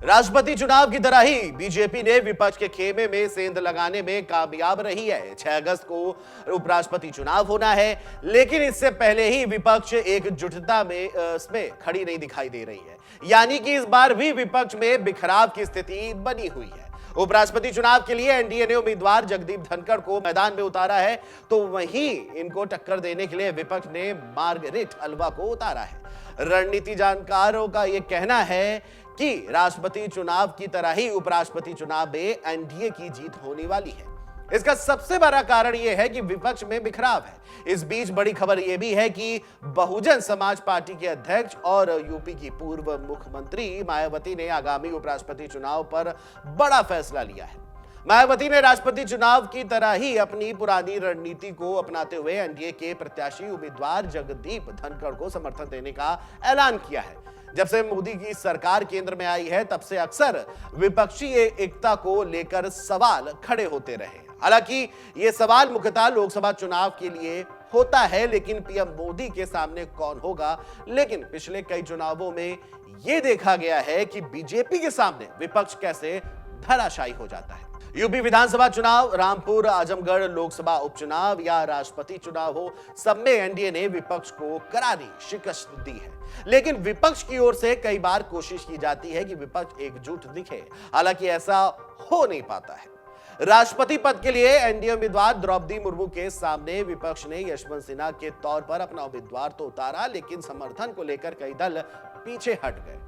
राष्ट्रपति चुनाव की तरह ही बीजेपी ने विपक्ष के खेमे में सेंध लगाने में कामयाब रही है। 6 अगस्त को उपराष्ट्रपति चुनाव होना है, लेकिन इससे पहले ही विपक्ष एकजुटता में इसमें खड़ी नहीं दिखाई दे रही है। यानी कि इस बार भी विपक्ष में बिखराव की स्थिति बनी हुई है। उपराष्ट्रपति चुनाव के लिए एनडीए ने उम्मीदवार जगदीप धनखड़ को मैदान में उतारा है, तो वहीं इनको टक्कर देने के लिए विपक्ष ने मार्गरेट अल्वा को उतारा है। रणनीति जानकारों का यह कहना है कि राष्ट्रपति चुनाव की तरह ही उपराष्ट्रपति चुनाव में एनडीए की जीत होने वाली है। इसका सबसे बड़ा कारण यह है कि विपक्ष में बिखराव है। इस बीच बड़ी खबर यह भी है कि बहुजन समाज पार्टी के अध्यक्ष और यूपी की पूर्व मुख्यमंत्री मायावती ने आगामी उपराष्ट्रपति चुनाव पर बड़ा फैसला लिया है। मायावती ने राष्ट्रपति चुनाव की तरह ही अपनी पुरानी रणनीति को अपनाते हुए एनडीए के प्रत्याशी उम्मीदवार जगदीप धनखड़ को समर्थन देने का ऐलान किया है। जब से मोदी की सरकार केंद्र में आई है, तब से अक्सर विपक्षी एकता को लेकर सवाल खड़े होते रहे। हालांकि ये सवाल मुख्यतः लोकसभा चुनाव के लिए होता है, लेकिन पीएम मोदी के सामने कौन होगा। लेकिन पिछले कई चुनावों में यह देखा गया है कि बीजेपी के सामने विपक्ष कैसे धराशायी हो जाता है। यूपी विधानसभा चुनाव, रामपुर, आजमगढ़ लोकसभा उपचुनाव या राष्ट्रपति चुनाव हो, सब में एनडीए ने विपक्ष को करारी शिकस्त दी है। लेकिन विपक्ष की ओर से कई बार कोशिश की जाती है कि विपक्ष एकजुट दिखे, हालांकि ऐसा हो नहीं पाता है। राष्ट्रपति पद के लिए एनडीए उम्मीदवार द्रौपदी मुर्मू के सामने विपक्ष ने यशवंत सिन्हा के तौर पर अपना उम्मीदवार तो उतारा, लेकिन समर्थन को लेकर कई दल पीछे हट गए।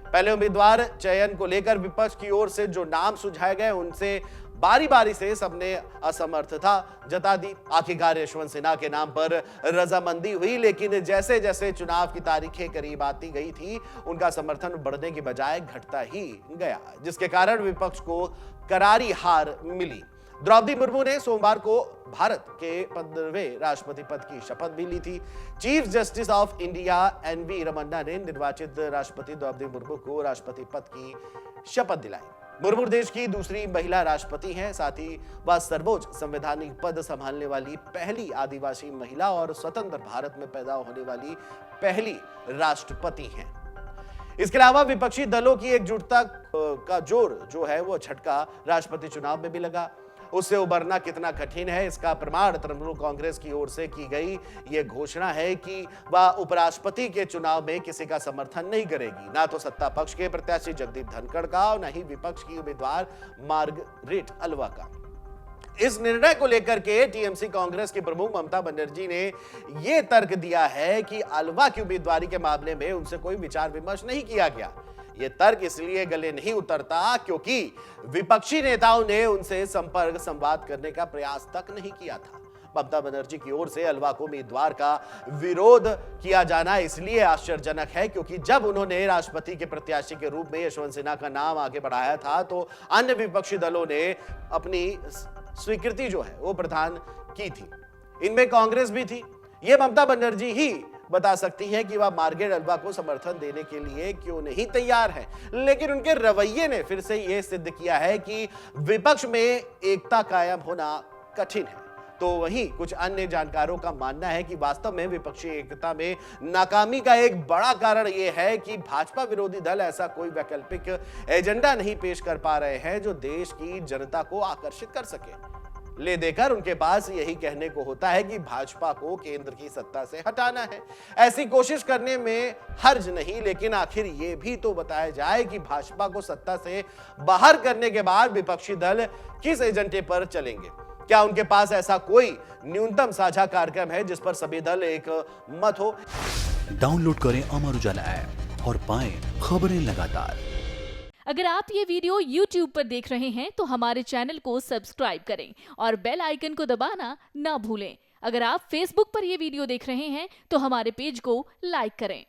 पहले उम्मीदवार चयन को लेकर विपक्ष की ओर से जो नाम सुझाए गए, उनसे बारी बारी से सबने असमर्थता जता दी। आखिरकार यशवंत सिन्हा के नाम पर रजामंदी हुई, लेकिन जैसे जैसे चुनाव की तारीखें करीब आती गई थी, उनका समर्थन बढ़ने की बजाय घटता ही गया, जिसके कारण विपक्ष को करारी हार मिली। द्रौपदी मुर्मू ने सोमवार को भारत के 15वें राष्ट्रपति पद की शपथ भी ली थी। Chief justice of India N V Ramana ने निर्वाचित राष्ट्रपति द्रौपदी मुर्मू को राष्ट्रपति पद की शपथ दिलाई। मुर्मू देश की दूसरी महिला राष्ट्रपति हैं, साथ ही वह सर्वोच्च संवैधानिक पद संभालने वाली पहली आदिवासी महिला और स्वतंत्र भारत में पैदा होने वाली पहली राष्ट्रपति हैं। इसके अलावा विपक्षी दलों की एकजुटता का जोर जो है वो झटका राष्ट्रपति चुनाव में भी लगा। उससे उबरना कितना कठिन है, इसका प्रमाण तृणमूल कांग्रेस की ओर से की गई यह घोषणा है कि वह उपराष्ट्रपति के चुनाव में किसी का समर्थन नहीं करेगी, ना तो सत्ता पक्ष के प्रत्याशी जगदीप धनखड़ का और न ही विपक्ष की उम्मीदवार मार्गरेट अल्वा का। इस निर्णय को लेकर के टीएमसी कांग्रेस की प्रमुख ममता बनर्जी ने यह तर्क दिया है कि अल्वा की उम्मीदवारी के मामले में उनसे कोई विचार विमर्श नहीं किया गया। यह तर्क इसलिए गले नहीं उतरता क्योंकि विपक्षी नेताओं ने उनसे संपर्क संवाद करने का प्रयास तक नहीं किया था। ममता बनर्जी की ओर से अल्वा को उम्मीदवार का विरोध किया जाना इसलिए आश्चर्यजनक है क्योंकि जब उन्होंने राष्ट्रपति के प्रत्याशी के रूप में यशवंत सिन्हा का नाम आगे बढ़ाया था, तो अन्य विपक्षी दलों ने अपनी स्वीकृति जो है वो प्रदान की थी। इनमें कांग्रेस भी थी। यह ममता बनर्जी ही बता सकती हैं कि वह मार्गरेट अल्वा को समर्थन देने के लिए क्यों नहीं तैयार है, लेकिन उनके रवैये ने फिर से यह सिद्ध किया है कि विपक्ष में एकता कायम होना कठिन है। तो वहीं कुछ अन्य जानकारों का मानना है कि वास्तव में विपक्षी एकता में नाकामी का एक बड़ा कारण यह है कि भाजपा विरोधी दल ऐसा कोई वैकल्पिक एजेंडा नहीं पेश कर पा रहे हैं जो देश की जनता को आकर्षित कर सके। ले देकर उनके पास यही कहने को होता है कि भाजपा को केंद्र की सत्ता से हटाना है। ऐसी कोशिश करने में हर्ज नहीं, लेकिन आखिर ये भी तो बताया जाए कि भाजपा को सत्ता से बाहर करने के बाद विपक्षी दल किस एजेंडे पर चलेंगे। क्या उनके पास ऐसा कोई न्यूनतम साझा कार्यक्रम है जिस पर सभी दल एक मत हो। डाउनलोड करें अमर उजाला ऐप और पाएं खबरें लगातार। अगर आप ये वीडियो YouTube पर देख रहे हैं तो हमारे चैनल को सब्सक्राइब करें और बेल आइकन को दबाना ना भूलें। अगर आप Facebook पर ये वीडियो देख रहे हैं तो हमारे पेज को लाइक करें।